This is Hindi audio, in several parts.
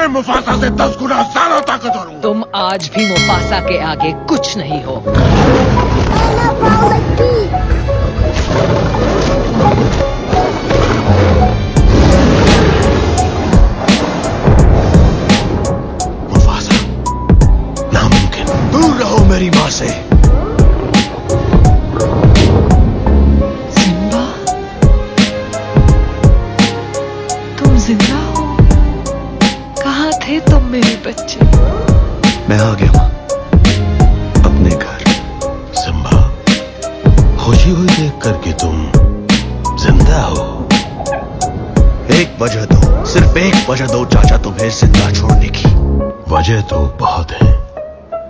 मैं मुफासा से 10 गुना ज्यादा ताकतवर हूँ। तुम आज भी मुफासा के आगे कुछ नहीं हो। मुफासा, नामुमकिन। दूर रहो मेरी माँ से। सिम्बा, तुम जिंदा हो? कहाँ थे तुम मेरे बच्चे? मैं आ गया माँ, अपने घर। सिम्बा, खुशी हुई देख कर कि तुम जिंदा हो। एक वजह दो, सिर्फ एक वजह दो चाचा तुम्हें जिंदा छोड़ने की। वजह तो बहुत है।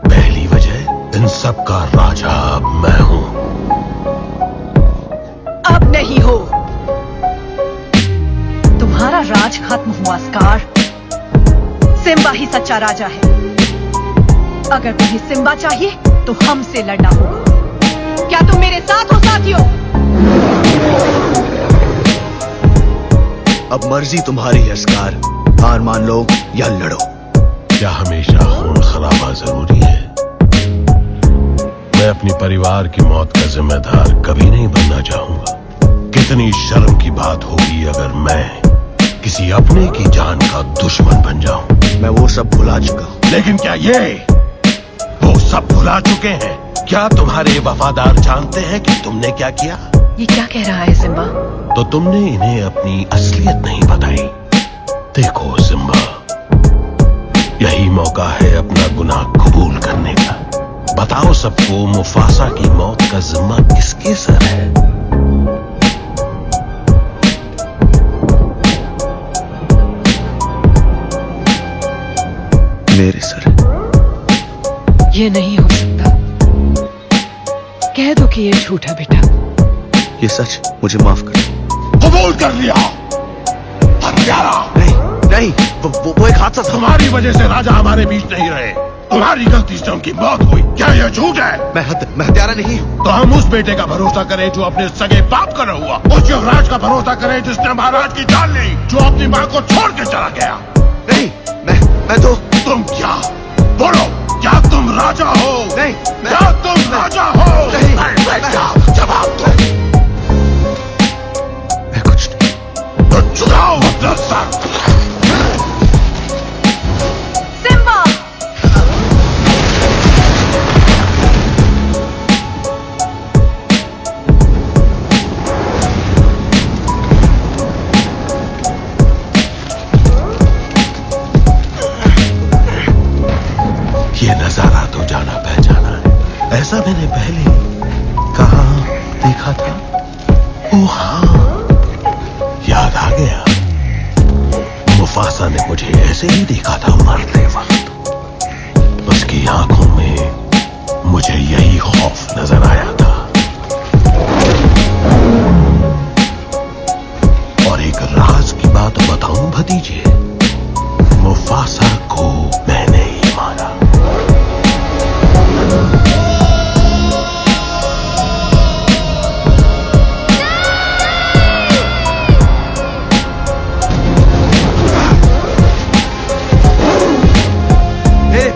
पहली वजह, इन सब का राजा अब मैं हूं। अब नहीं हो। तुम्हारा राज खत्म हुआ स्कार। सिम्बा ही सच्चा राजा है। अगर तुम्हें सिम्बा चाहिए तो हमसे लड़ना होगा। क्या तुम मेरे साथ हो साथियों? अब मर्जी तुम्हारी है स्कार, हार मान लो या लड़ो। क्या हमेशा खून खराबा जरूरी है? मैं अपनी परिवार की मौत का जिम्मेदार कभी नहीं बनना चाहूंगा। कितनी शर्म की बात होगी अगर मैं किसी अपने की जान का दुश्मन बन जाऊं। मैं वो सब भुला चुका हूं। लेकिन क्या ये वो सब भुला चुके हैं? क्या तुम्हारे वफादार जानते हैं कि तुमने क्या किया? ये क्या कह रहा है सिम्बा? तो तुमने इन्हें अपनी असलियत नहीं बताई। देखो सिम्बा, यही मौका है अपना गुनाह कबूल करने का। बताओ सबको, मुफासा की मौत का जिम्मा किसके सर है? मेरे सर। ये नहीं हो सकता। कह दो कि ये झूठ है बेटा। ये सच, मुझे माफ कर दो। कबूल कर लिया। हत्यारा। नहीं, वो एक हादसा था। तुम्हारी वजह से राजा हमारे बीच नहीं रहे। तुम्हारी गलती से उनकी मौत हुई। क्या यह झूठ है? मैं हत्यारा नहीं हूँ। तो हम उस बेटे का भरोसा करें जो अपने सगे बाप का न हुआ। उस युवराज का भरोसा करें जिसने महाराज की जान ली, जो अपनी माँ को छोड़ के चला गया। नहीं, मैं तो। तुम क्या? बोलो, क्या तुम राजा हो? नहीं, क्या तुम राजा हो? नहीं, जवाब दो। मैं कुछ नहीं। तो चुकाओ अपना सर। सिम्बा! ये नजारा तो जाना पहचाना है। ऐसा मैंने पहले कहाँ देखा था? ओ हाँ, याद आ गया। मुफासा ने मुझे ऐसे ही देखा था मरते वक्त। उसकी आंखों में मुझे यही खौफ नजर आया था। और एक राज की बात बताऊं भतीजे, मुफासा को मैंने ही मारा।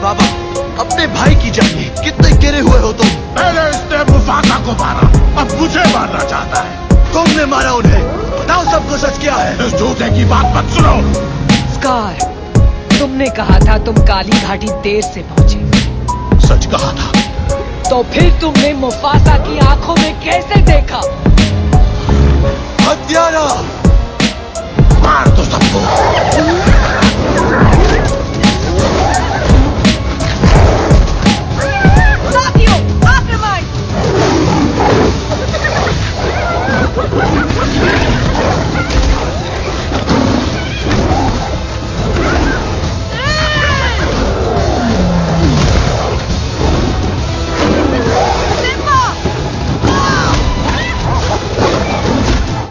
बाबा, अपने भाई की जानिए, कितने गिरे हुए हो तुम। मैंने इसने मुफासा को मारा, अब मुझे मारना चाहता है। तुमने मारा उन्हें, बताओ सबको सच क्या है। इस झूठे की बात मत सुनो। स्कार, तुमने कहा था तुम काली घाटी देर से पहुंचे। सच कहा था। तो फिर तुमने मुफासा की आंखों में कैसे देखा